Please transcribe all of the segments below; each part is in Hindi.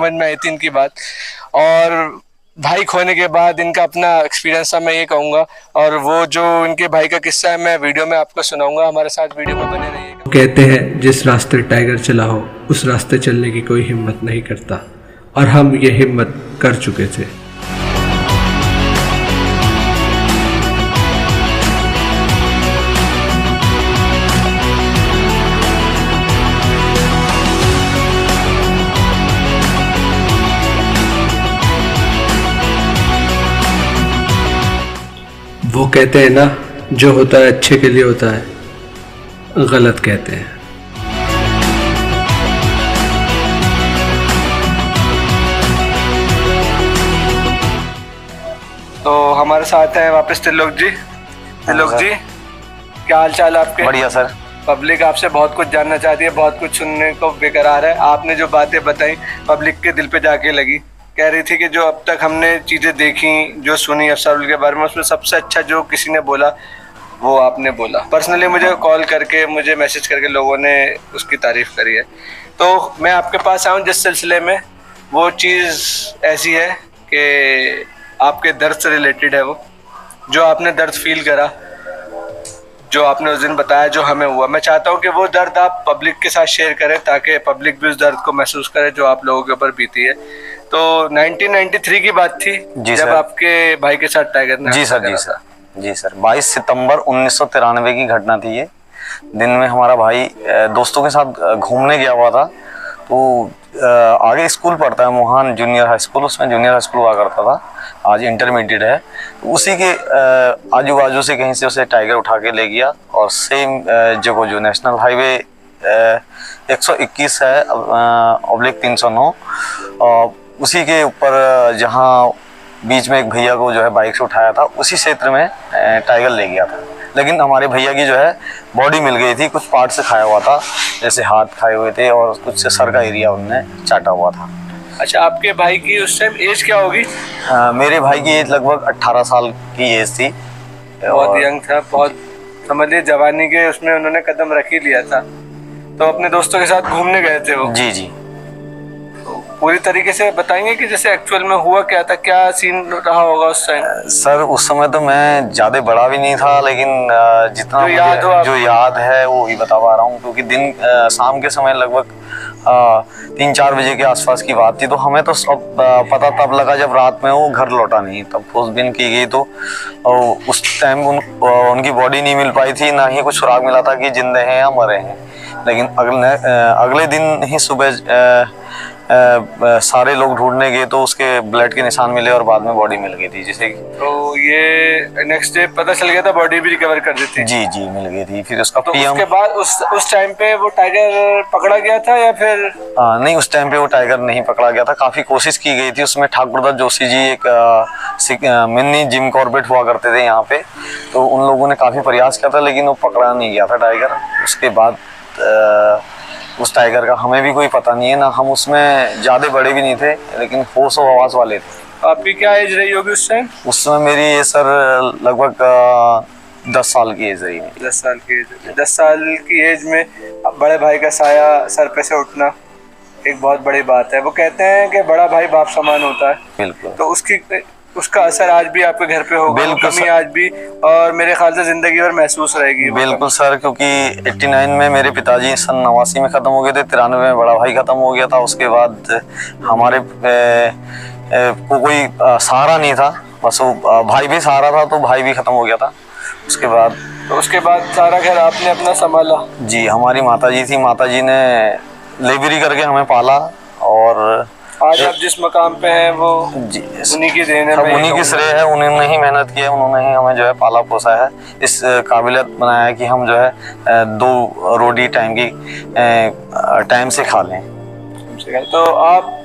समझ में आई थी इनकी बात। और भाई खोने के बाद इनका अपना एक्सपीरियंस था, मैं ये कहूँगा। और वो जो इनके भाई का किस्सा है मैं वीडियो में आपको सुनाऊंगा, हमारे साथ वीडियो में बने रहिएगा। कहते हैं जिस रास्ते टाइगर चला हो उस रास्ते चलने की कोई हिम्मत नहीं करता, और हम ये हिम्मत कर चुके थे। वो कहते हैं ना, जो होता है अच्छे के लिए होता है, गलत कहते हैं। तो हमारे साथ है वापस त्रिलोक जी। त्रिलोक जी, क्या हाल चाल आपके? बढ़िया सर। पब्लिक आपसे बहुत कुछ जानना चाहती है, बहुत कुछ सुनने को बेकरार है। आपने जो बातें बताई पब्लिक के दिल पे जाके लगी। कह रही थी कि जो अब तक हमने चीज़ें देखी, जो सुनी अफसर के बारे में, उसमें सबसे अच्छा जो किसी ने बोला वो आपने बोला। पर्सनली मुझे कॉल करके, मुझे मैसेज करके लोगों ने उसकी तारीफ़ करी है। तो मैं आपके पास आऊँ जिस सिलसिले में, वो चीज़ ऐसी है कि आपके दर्द से रिलेटेड है। वो जो आपने दर्द फील करा, जो आपने उस दिन बताया, जो हमें हुआ, मैं चाहता हूँ कि वो दर्द आप पब्लिक के साथ शेयर करें ताकि पब्लिक भी उस दर्द को महसूस करे जो आप लोगों के ऊपर बीती है। तो 1993 की बात थी जब आपके भाई के साथ टाइगर ने। जी सर, जी सर, जी सर। 22 सितंबर 1993 की घटना थी ये। दिन में हमारा भाई दोस्तों के साथ घूमने गया हुआ था। तो आगे स्कूल पढ़ता है, मोहन जूनियर हाई स्कूल, उसमें जूनियर हाई स्कूल हुआ करता था, आज इंटरमीडिएट है। तो उसी के आजू बाजू से कहीं से उसे टाइगर उठा के ले गया, और सेम जगह जो नेशनल हाईवे 121 है /309, उसी के ऊपर जहाँ बीच में एक भैया को जो है बाइक से उठाया था, उसी क्षेत्र में टाइगर ले गया था। लेकिन हमारे भैया की जो है बॉडी मिल गई थी, कुछ पार्ट से खाया हुआ था, जैसे हाथ खाए हुए थे और कुछ सर का एरिया उनने चाटा हुआ था। अच्छा, आपके भाई की उस टाइम एज क्या होगी? मेरे भाई की एज लगभग 18 साल की एज थी। बहुत यंग था, बहुत समझ लीजिए जवानी के उसमें उन्होंने कदम रख ही लिया था। तो अपने दोस्तों के साथ घूमने गए थे वो? जी जी। पूरी तरीके से बताएंगे कि जैसे एक्चुअल में हुआ क्या था, क्या सीन रहा होगा उस टाइम? सर उस समय तो मैं ज़्यादा बड़ा भी नहीं था, लेकिन जितना जो याद है वो ही बता पा रहा हूँ, क्योंकि दिन शाम के समय लगभग 3-4 बजे के आसपास की बात थी। तो हमें तो सब पता तब लगा जब रात में वो घर लौटा नहीं, तब खोजबीन की गई। तो उस टाइम उनकी बॉडी नहीं मिल पाई थी, ना ही कुछ सुराग मिला था कि जिंदे हैं या मरे हैं। लेकिन अगले दिन ही सुबह सारे लोग ढूंढने गए तो उसके ब्लड के निशान मिले और बाद में बॉडी मिल गई थी, जिसे तो ये नेक्स्ट डे पता चल गया था, बॉडी भी रिकवर कर दी थी? जी जी, मिल गई थी। फिर उसका तो उसके बाद उस टाइम पे वो टाइगर पकड़ा गया था या फिर? नहीं, उस टाइम पे वो टाइगर नहीं पकड़ा गया था। काफी कोशिश की गई थी। उसमें ठाकुर दत्त जोशी जी, एक मिनी जिम कॉर्बेट हुआ करते थे यहाँ पे, तो उन लोगों ने काफी प्रयास किया था, लेकिन वो पकड़ा नहीं गया था टाइगर। उसके बाद उस टाइगर का हमें भी कोई पता नहीं है ना, हम उसमें ज्यादा बड़े भी नहीं थे, लेकिन होश और आवाज वाले थे। आपकी क्या एज रही होगी उस टाइम? उस समय मेरी ये सर लगभग 10 साल की एज रही। 10 साल की एज। 10 साल की एज में बड़े भाई का साया सर पे से उठना एक बहुत बड़ी बात है। वो कहते हैं कि बड़ा भाई बाप समान होता है। बिल्कुल। तो उसका असर आज भी आपके घर पे होगा, कमी आज भी, और मेरे ख्याल से जिंदगी भर महसूस रहेगी। बिल्कुल सर, क्योंकि 89 में मेरे पिताजी सन 89 में ख़त्म हो गए थे, 93 में बड़ा भाई ख़त्म हो गया था। उसके बाद हमारे को कोई सहारा नहीं था, बस वो भाई भी सहारा था, तो भाई भी ख़त्म हो गया था उसके बाद सारा घर आपने अपना संभाला? जी, हमारी माताजी थी, माताजी ने लेबरी करके हमें पाला, और आज आप जिस मकाम पे हैं वो उन्हीं की देन है। उन्हीं की श्रेय है, उन्होंने ही मेहनत की है, उन्होंने ही हमें जो है पाला पोसा है, इस काबिलियत बनाया है कि हम जो है 2 रोटी टाइम से खा लें। तो आप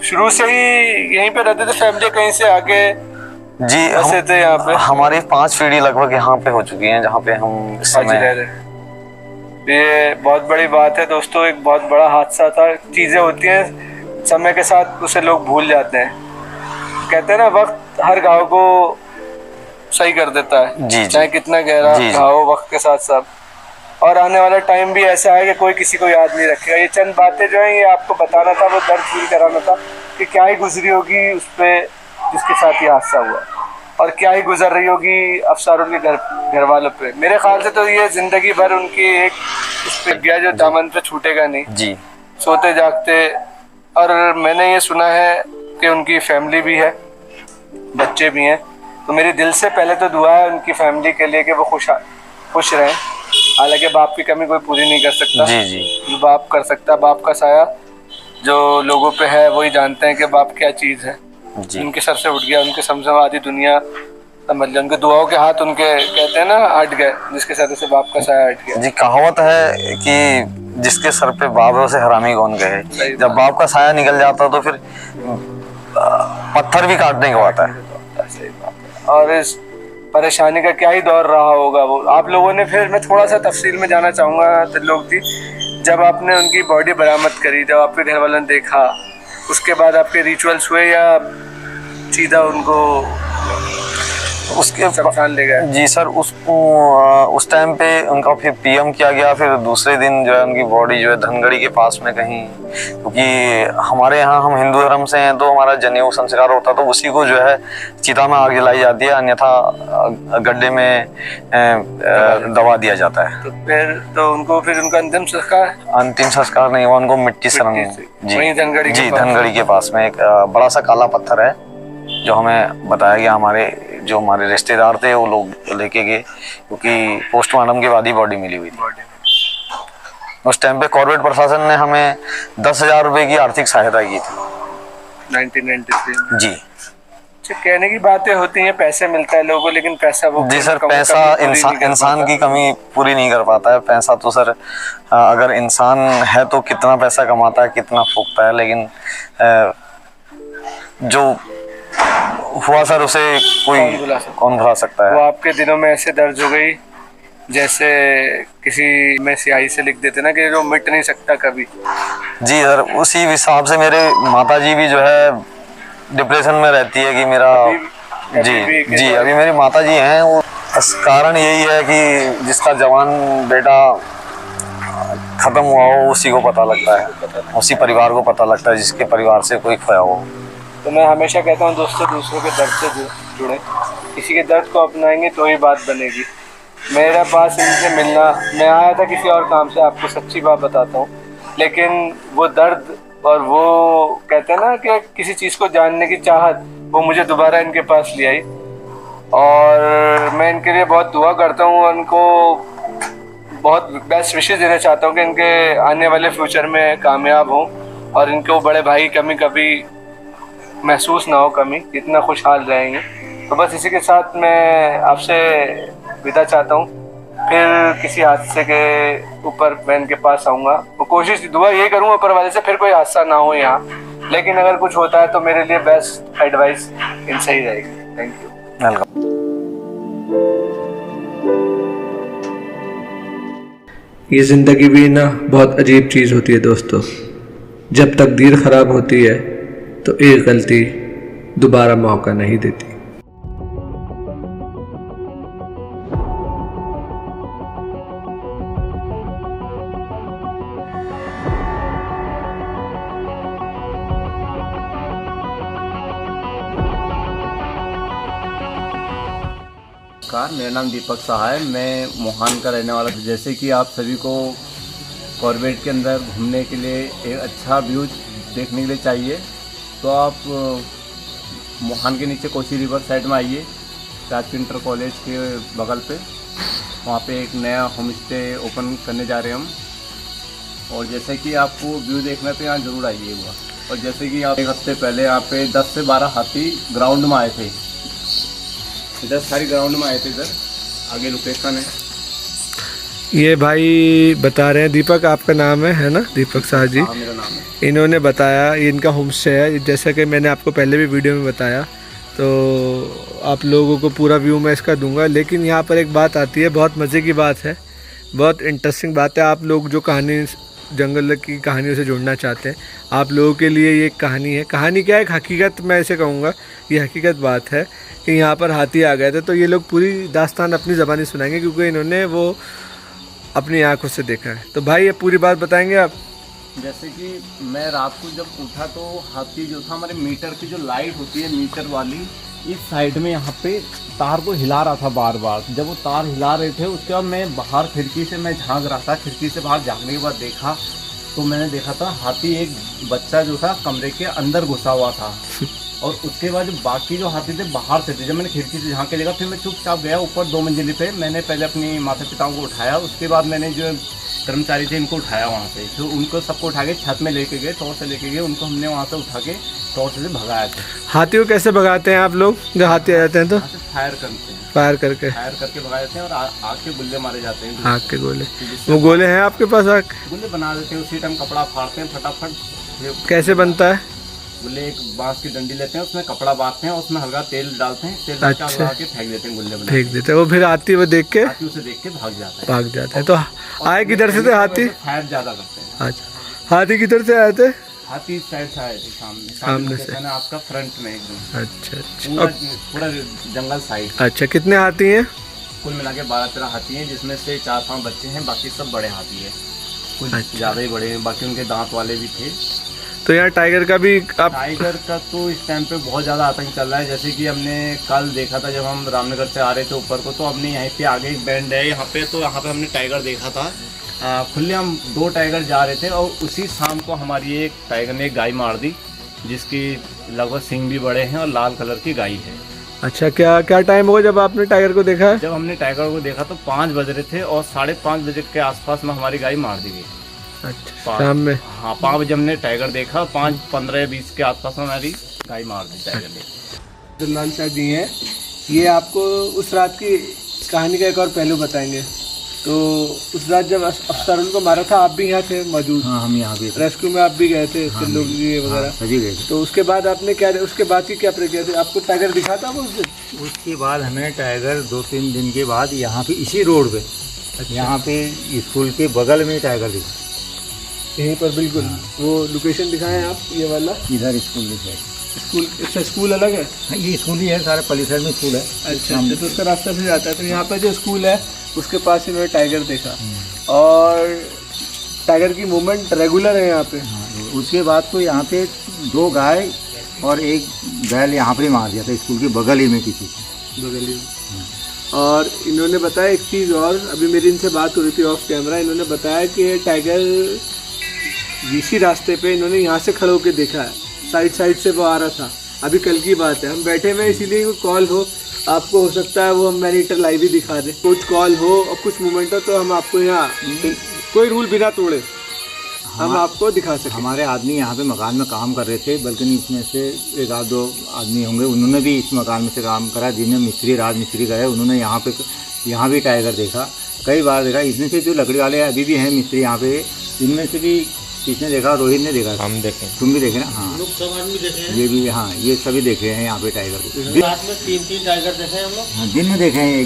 शुरू से ही यहीं पे रहते थे, फैमिली कहीं से आके? जी, हम थे यहाँ पे। हमारी 5 पीढ़ी लगभग यहाँ पे हो चुकी हैं, जहाँ पे हम इस समय रह रहे। ये बहुत बड़ी बात है दोस्तों, एक बहुत बड़ा हादसा था। चीजें होती हैं, समय के साथ उसे लोग भूल जाते हैं। कहते हैं ना, वक्त हर घाव को सही कर देता है। जी, चाहे कितना गहरा घाव, वक्त के साथ सब और आने वाला टाइम भी ऐसा है कि कोई किसी को याद नहीं रखेगा। ये चंद बातें जो हैं ये आपको बताना था, वो दर्द फील कराना था कि क्या ही गुजरी होगी उस पर जिसके साथ ये हादसा हुआ, और क्या ही गुजर रही होगी अफसारुल के घर वालों पे। मेरे ख्याल से तो ये ज़िंदगी भर उनकी एक इस पे गया जो दामन पे छूटेगा नहीं जी। सोते जागते। और मैंने ये सुना है कि उनकी फैमिली भी है, बच्चे भी हैं, तो मेरी दिल से पहले तो दुआ है उनकी फैमिली के लिए कि वो खुश रहें। हालांकि बाप की कमी कोई पूरी नहीं कर सकता, जी जी। जो बाप कर सकता, बाप का साया जो लोगों पे है वही जानते हैं कि बाप क्या चीज़ है। उनके सर से उठ गया, उनके समझ आधी दुनिया समझ लिया, उनके दुआओं के हाथ उनके कहते हैं ना हट गए, जिसके सर से बाप का साया हट गया। जी, कहावत है कि जिसके सर पे बाप है उसे हरामी कौन कहे। जब बाप का साया निकल जाता तो फिर पत्थर भी काटने को आता है। सही बात है। और इस परेशानी का क्या ही दौर रहा होगा वो आप लोगों ने। फिर मैं थोड़ा सा तफसील में जाना चाहूँगा त्रिलोक जी, जब आपने उनकी बॉडी बरामद करी, जब आपके घर वालों ने देखा, उसके बाद आपके रिचुअल्स हुए या सीधा उनको उसके शमशान ले गए? जी सर, उस टाइम पे उनका फिर पीएम किया गया। फिर दूसरे दिन जो है उनकी बॉडी जो है धनगढ़ी के पास में कहीं, क्योंकि हमारे यहाँ हम हिंदू धर्म से हैं तो हमारा जनेऊ संस्कार होता तो उसी को जो है चिता में आग जलाई जाती है, अन्यथा गड्ढे में दबा दिया जाता है। तो फिर तो उनको फिर उनका अंतिम संस्कार नहीं हुआ, उनको मिट्टी से जी धनगढ़ी के पास में एक बड़ा सा काला पत्थर है जो हमें बताया गया। जो हमारे रिश्तेदार थे वो लोग लेके गए, क्योंकि पोस्टमार्टम के बाद ही बॉडी मिली हुई थी। उस टाइम पे कॉर्पोरेट प्रशासन ने हमें 10,000 रुपए की आर्थिक सहायता की थी 1993 जी। कहने की बातें होती हैं, पैसे मिलता है लोगों को, लेकिन पैसा वो जी सर, पैसा इंसान की कमी पूरी नहीं कर पाता है। पैसा तो सर अगर इंसान है तो कितना पैसा कमाता है, कितना फूकता है, लेकिन जो हुआ सर उसे कौन भुला सकता है। वो आपके दिनों में ऐसे दर्ज हो गई जैसे किसी में स्याही से लिख देते ना कि जो मिट नहीं सकता कभी। जी सर, उसी हिसाब से मेरे माताजी भी जो है डिप्रेशन में रहती है कि मेरा जी अभी मेरी माताजी हैं। वो कारण यही है कि जिसका जवान बेटा खत्म हुआ हो उसी को पता लगता है, उसी परिवार को पता लगता है जिसके परिवार से कोई खोया हो। तो मैं हमेशा कहता हूँ दोस्तों, दूसरों के दर्द से जुड़े, किसी के दर्द को अपनाएंगे तो ही बात बनेगी। मेरा पास इनसे मिलना, मैं आया था किसी और काम से, आपको सच्ची बात बताता हूँ, लेकिन वो दर्द और वो कहते हैं ना कि किसी चीज़ को जानने की चाहत, वो मुझे दोबारा इनके पास ले आई। और मैं इनके लिए बहुत दुआ करता हूँ, उनको बहुत बेस्ट विशेष देना चाहता हूँ कि इनके आने वाले फ्यूचर में कामयाब हों और इनको बड़े भाई कमी कभी महसूस ना हो, कमी, इतना खुशहाल रहेंगे। तो बस इसी के साथ मैं आपसे विदा चाहता हूँ। फिर किसी हादसे के ऊपर मैं इनके पास आऊँगा, तो कोशिश दुआ ये करूँगा ऊपर वाले से फिर कोई हादसा ना हो यहाँ, लेकिन अगर कुछ होता है तो मेरे लिए बेस्ट एडवाइस इनसे ही रहेगी। Thank you. वेलकम। ये ज़िंदगी भी ना बहुत अजीब चीज़ होती है दोस्तों। जब तकदीर ख़राब होती है तो एक गलती दोबारा मौका नहीं देती। मेरा नाम दीपक साहा है, मैं मोहान का रहने वाला। जैसे कि आप सभी को कॉर्बेट के अंदर घूमने के लिए एक अच्छा व्यू देखने के लिए चाहिए तो आप मोहान के नीचे कोसी रिवर साइड में आइए, राजकीय इंटर कॉलेज के बगल पे, वहाँ पे एक नया होम स्टे ओपन करने जा रहे हैं हम। और जैसे कि आपको व्यू देखना तो यहाँ ज़रूर आइएगा। और जैसे कि आप एक हफ्ते पहले यहाँ पे 10 से 12 हाथी ग्राउंड में आए थे, इधर सारी ग्राउंड में आए थे। इधर आगे लोकेशन है। ये भाई बता रहे हैं, दीपक आपका नाम है ना? दीपक साहा जी। हाँ, मेरा नाम है। इन्होंने बताया ये इनका होम स्टे है, जैसा कि मैंने आपको पहले भी वीडियो में बताया, तो आप लोगों को पूरा व्यू मैं इसका दूंगा। लेकिन यहाँ पर एक बात आती है, बहुत मज़े की बात है, बहुत इंटरेस्टिंग बात है। आप लोग जो कहानी जंगल की कहानियों से जुड़ना चाहते हैं, आप लोगों के लिए ये एक कहानी है। कहानी क्या है, हकीकत मैं ऐसे कहूँगा, ये हकीकत बात है कि यहाँ पर हाथी आ गए थे। तो ये लोग पूरी दास्तान अपनी ज़बानी सुनाएंगे, क्योंकि इन्होंने वो अपनी आंखों से देखा है। तो भाई ये पूरी बात बताएंगे आप? जैसे कि मैं रात को जब उठा तो हाथी जो था हमारे मीटर की जो लाइट होती है मीटर वाली, इस साइड में यहाँ पे तार को हिला रहा था बार बार। जब वो तार हिला रहे थे उसके बाद मैं बाहर खिड़की से मैं झांक रहा था, खिड़की से बाहर झांकने के बाद देखा तो मैंने देखा था हाथी एक बच्चा जो था कमरे के अंदर घुसा हुआ था। और उसके बाद जो बाकी जो हाथी थे बाहर से थे। जब मैंने खिड़की से झांक के देखा फिर मैं चुपचाप गया ऊपर 2 मंजिले पे। मैंने पहले अपनी माता पिताओं को उठाया, उसके बाद मैंने जो कर्मचारी थे इनको उठाया वहाँ से। तो उनको सबको उठा के छत में लेके गए, टॉर्च से लेके गए। उनको हमने वहाँ से उठा के टॉर्च से भगाया था। हाथी को कैसे भगाते हैं आप लोग जब हाथी आ जाते हैं? तो फायर करते हैं, फायर करके भगाए जाते हैं और आग के गुल्ले मारे जाते हैं। आग के गोले? वो गोले हैं आपके पास? आग गुल्ले बना देते हैं, उसी टाइम कपड़ा फाड़ते हैं फटाफट। कैसे बनता है? गुल्ले एक बांस की डंडी लेते हैं, उसमें कपड़ा बांधते हैं, उसमें हल्का तेल डालते हैं, तेल अच्छा। लगा के फेंक देते हैं गुल्ले बना फेंक देते हैं। वो फिर आती वो देख के उसे देख के भाग जाता है। भाग जाते हैं। तो आए किधर से थे हाथी? फायर ज्यादा करते हैं। अच्छा, हाथी किधर से आए थे? हाथी साइड से आए थे, सामने से। आपका फ्रंट में एकदम अच्छा अच्छा। पूरा जंगल साइड। अच्छा, कितने हाथी हैं? कुल मिला के 12-13 हाथी हैं, जिसमें से 4-5 बच्चे हैं, बाकी सब बड़े हाथी हैं। कुछ अच्छा। ज़्यादा ही बड़े हैं, बाकी उनके दांत वाले भी थे। तो यहाँ टाइगर का भी आप? टाइगर का तो इस टाइम पे बहुत ज़्यादा आतंक चल रहा है। जैसे कि हमने कल देखा था जब हम रामनगर से आ रहे थे ऊपर को, तो हमने यहीं पे आगे एक बैंड है यहाँ पे, तो यहाँ पे हमने टाइगर देखा था। खुले हम 2 टाइगर जा रहे थे और उसी शाम को हमारी एक टाइगर ने एक गाय मार दी, जिसकी लगभग सींग भी बड़े हैं और लाल कलर की गाय है। अच्छा, क्या क्या टाइम होगा जब आपने टाइगर को देखा है? जब हमने टाइगर को देखा तो 5 बज रहे थे और 5:30 बजे के आसपास में हमारी गाय मार दी गई। अच्छा, शाम में? हाँ, 5 बजे हमने टाइगर देखा, 5:15-20 के आसपास में हमारी गाय मार दी टाइगर ने। तो लाल शाह जी हैं, ये आपको उस रात की कहानी का एक और पहलू बताएंगे। तो उस रात जब अफसरों को मारा था आप भी यहाँ थे मौजूद? हाँ, हम यहाँ भी रेस्क्यू में आप भी गए थे? हाँ, लोग वगैरह सभी गए थे। तो उसके बाद आपने क्या, उसके बाद की क्या प्रक्रिया थी? आपको टाइगर दिखा था उस दिन? उसके बाद हमें टाइगर 2-3 दिन के बाद यहाँ पे इसी रोड पे, यहाँ पे स्कूल के बगल में टाइगर दिखा। यहीं पर बिल्कुल? वो लोकेशन दिखाएं आप, ये वाला इधर स्कूल दिखा। स्कूल? अच्छा, स्कूल अलग है? हाँ, ये स्कूल ही है, सारे परिसर में स्कूल है। अच्छा, तो उसका रास्ता फिर जाता है। तो यहाँ पर जो स्कूल है उसके पास इन्होंने टाइगर देखा और टाइगर की मूवमेंट रेगुलर है यहाँ पे। हाँ, उसके बाद तो यहाँ पे 2 गाय और 1 बैल यहाँ पे मार दिया था स्कूल के बगल ही में किसी से। बगल ही। और इन्होंने बताया एक चीज़ और, अभी मेरी इनसे बात हो रही थी ऑफ कैमरा, इन्होंने बताया कि टाइगर इसी रास्ते पे इन्होंने यहाँ से खड़े होकर देखा है, साइड से वो आ रहा था। अभी कल की बात है, हम बैठे हुए इसीलिए कोई कॉल हो आपको, हो सकता है वो हम मैनीटर लाइव ही दिखा दें, कुछ कॉल हो और कुछ मूवमेंट हो तो हम आपको यहाँ कोई रूल बिना तोड़े हम आपको दिखा सकें। हमारे आदमी यहाँ पे मकान में काम कर रहे थे, बल्कि इसमें से 1-2 आदमी होंगे, उन्होंने भी इस मकान में से काम करा। जिन्हें मिस्त्री राज मिस्त्री गए, उन्होंने यहाँ भी टाइगर देखा, कई बार देखा। इसमें से जो लकड़ी वाले अभी भी हैं मिस्त्री यहाँ पे, इनमें से भी किसने देखा? रोहित ने देखा। हम देखे, तुम भी देखे ना? हाँ, लोग सब आदमी देखे हैं। ये भी, हाँ, ये सभी देखे हैं यहाँ पे टाइगर को। रात में 3 टाइगर देखे हैं हम लोग। हाँ, दिन में देखे हैं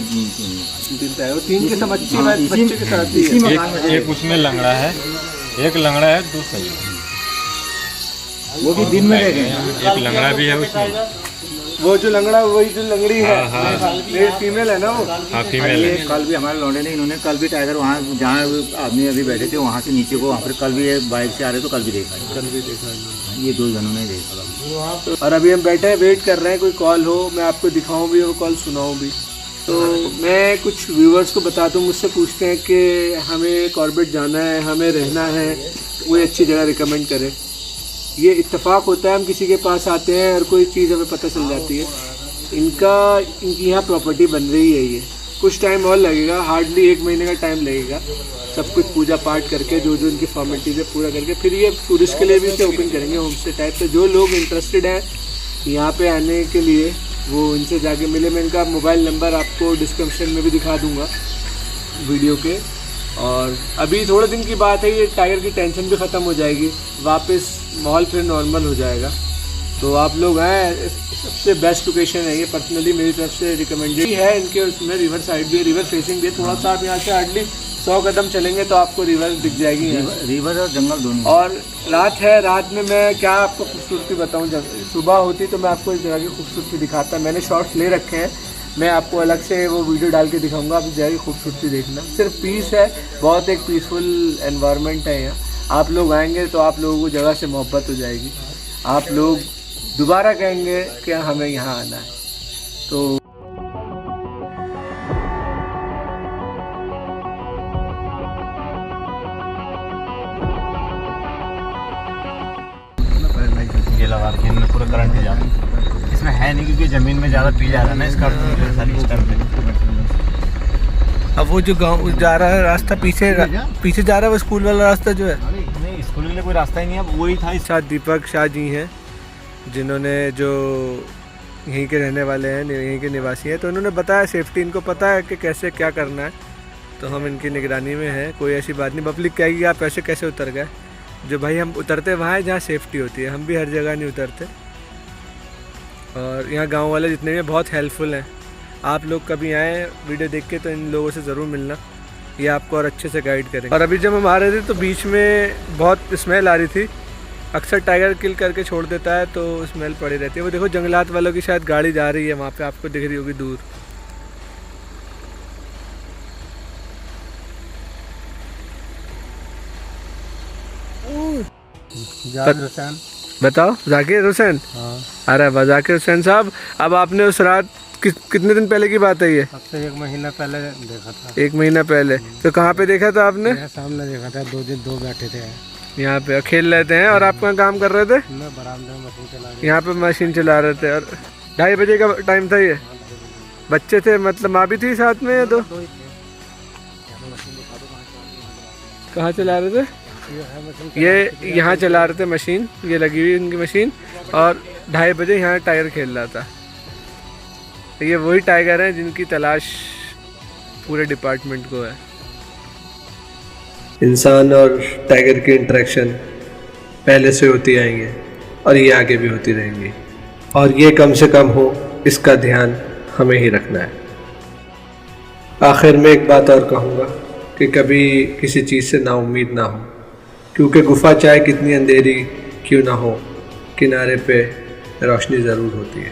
3 टाइगर, 3 के साथ बच्चे के साथ ही है। एक उसमें लंगड़ा है, एक लंगड़ा है, 2 सही है। वो भी दिन में देखे हैं। एक लंगड़ा भी है उसमें। वो जो लंगड़ा, वही जो लंगड़ी है, मेल फीमेल है ना वो? हाँ, फीमेल है। कल भी हमारे लौंडे ने, इन्होंने कल भी टाइगर वहाँ जहाँ आदमी अभी बैठे थे वहाँ से नीचे को, वहाँ पर कल भी बाइक से आ रहे तो कल भी देखा। ये 2 जनों ने देखा। और अभी हम बैठे हैं, वेट कर रहे हैं कोई कॉल हो, मैं आपको दिखाऊं भी और कॉल सुनाऊं भी। तो मैं कुछ व्यूवर्स को बताता हूँ, मुझसे पूछते हैं कि हमें कॉर्बेट जाना है, हमें रहना है, कोई अच्छी जगह रिकमेंड करें। ये इत्तेफाक होता है, हम किसी के पास आते हैं और कोई चीज़ हमें पता चल जाती है। इनकी यहाँ प्रॉपर्टी बन रही है, ये कुछ टाइम और लगेगा, हार्डली 1 महीने का टाइम लगेगा, सब कुछ पूजा पाठ करके जो इनकी फॉर्मेलिटीज़ है पूरा करके फिर ये टूरिस्ट के लिए भी इसे ओपन करेंगे होम स्टे टाइप। तो जो लोग इंटरेस्टेड हैं यहाँ पे आने के लिए वो इनसे जाके मिले। मैं इनका मोबाइल नंबर आपको डिस्क्रिप्शन में भी दिखा दूँगा वीडियो के। और अभी थोड़े दिन की बात है, ये टाइगर की टेंशन भी ख़त्म हो जाएगी, वापस माहौल फिर नॉर्मल हो जाएगा। तो आप लोग हैं, सबसे बेस्ट लोकेशन है ये, पर्सनली मेरी तरफ से रिकमेंडेड है। इनके उसमें रिवर साइड भी, रिवर फेसिंग भी, थोड़ा सा आप यहाँ से हार्डली 100 कदम चलेंगे तो आपको रिवर दिख जाएगी। रिवर और जंगल दोनों। और रात है, रात में मैं क्या आपको खूबसूरती बताऊँ, जब सुबह होती तो मैं आपको इस जगह की खूबसूरती दिखाता। मैंने शॉर्ट्स ले रखे हैं, मैं आपको अलग से वो वीडियो डाल के दिखाऊंगा, आप जगह की खूबसूरती देखना। सिर्फ पीस है, बहुत एक पीसफुल एनवायरनमेंट है यहाँ। आप लोग आएंगे तो आप लोगों को जगह से मोहब्बत हो जाएगी, आप लोग दोबारा कहेंगे कि हमें यहाँ आना है। तो ये लगा रखे इनमें पूरा करंट ही जाता है। इसमें है नहीं क्योंकि ज़मीन में ज़्यादा पी जा रहा है ना, इसका सारी इस टाइम पे। अब वो जो गाँव जा रहा है रास्ता पीछे जा रहा है, वो स्कूल वाला रास्ता जो है, नहीं स्कूल के लिए कोई रास्ता ही नहीं है, अब वही था। साथ दीपक शाह जी हैं जिन्होंने जो यहीं के रहने वाले हैं, यहीं के निवासी हैं, तो उन्होंने बताया सेफ्टी, इनको पता है कि कैसे क्या करना है, तो हम इनकी निगरानी में हैं। कोई ऐसी बात नहीं, पब्लिक कहेगी आप ऐसे कैसे उतर गए, जो भाई हम उतरते वहाँ है जहाँ सेफ्टी होती है, हम भी हर जगह नहीं उतरते। और यहाँ गांव वाले जितने भी बहुत हेल्पफुल हैं। आप लोग कभी आएँ वीडियो देख के तो इन लोगों से ज़रूर मिलना, ये आपको और अच्छे से गाइड करेंगे। और अभी जब हम आ रहे थे तो बीच में बहुत स्मेल आ रही थी, अक्सर टाइगर किल करके छोड़ देता है तो स्मेल पड़ी रहती है। वो देखो जंगलात वालों की शायद गाड़ी जा रही है वहाँ पे, आपको दिख रही होगी दूर। जाकिर हुसैन। बताओ जाकिर हुसैन। हाँ, अरे वाह जाकिर हुसैन साहब, अब आपने उस रात कितने दिन पहले की बात है ये? अब से 1 महीना पहले देखा था। 1 महीना पहले। तो कहाँ पे देखा था आपने? मेरे सामने देखा था, 2 दिन 2 बैठे थे यहाँ पे खेल रहे थे हैं। और आप कहाँ काम कर रहे थे? मैं बरामदे में मशीन चला रही। यहाँ पे मशीन चला रहे थे। और 2:30 बजे का टाइम था ये? बच्चे थे मतलब, माँ भी थी साथ में या दो? कहाँ चला रहे थे? ये यहाँ चला रहे थे मशीन, ये लगी हुई उनकी मशीन, और 2:30 बजे यहाँ टाइगर खेल रहा था। ये वही टाइगर हैं जिनकी तलाश पूरे डिपार्टमेंट को है। इंसान और टाइगर की इंटरेक्शन पहले से होती आएंगे और ये आगे भी होती रहेंगी, और ये कम से कम हो इसका ध्यान हमें ही रखना है। आखिर में एक बात और कहूँगा कि कभी किसी चीज़ से नाउम्मीद ना हो, क्योंकि गुफा चाहे कितनी अंधेरी क्यों ना हो, किनारे पे रोशनी ज़रूर होती है।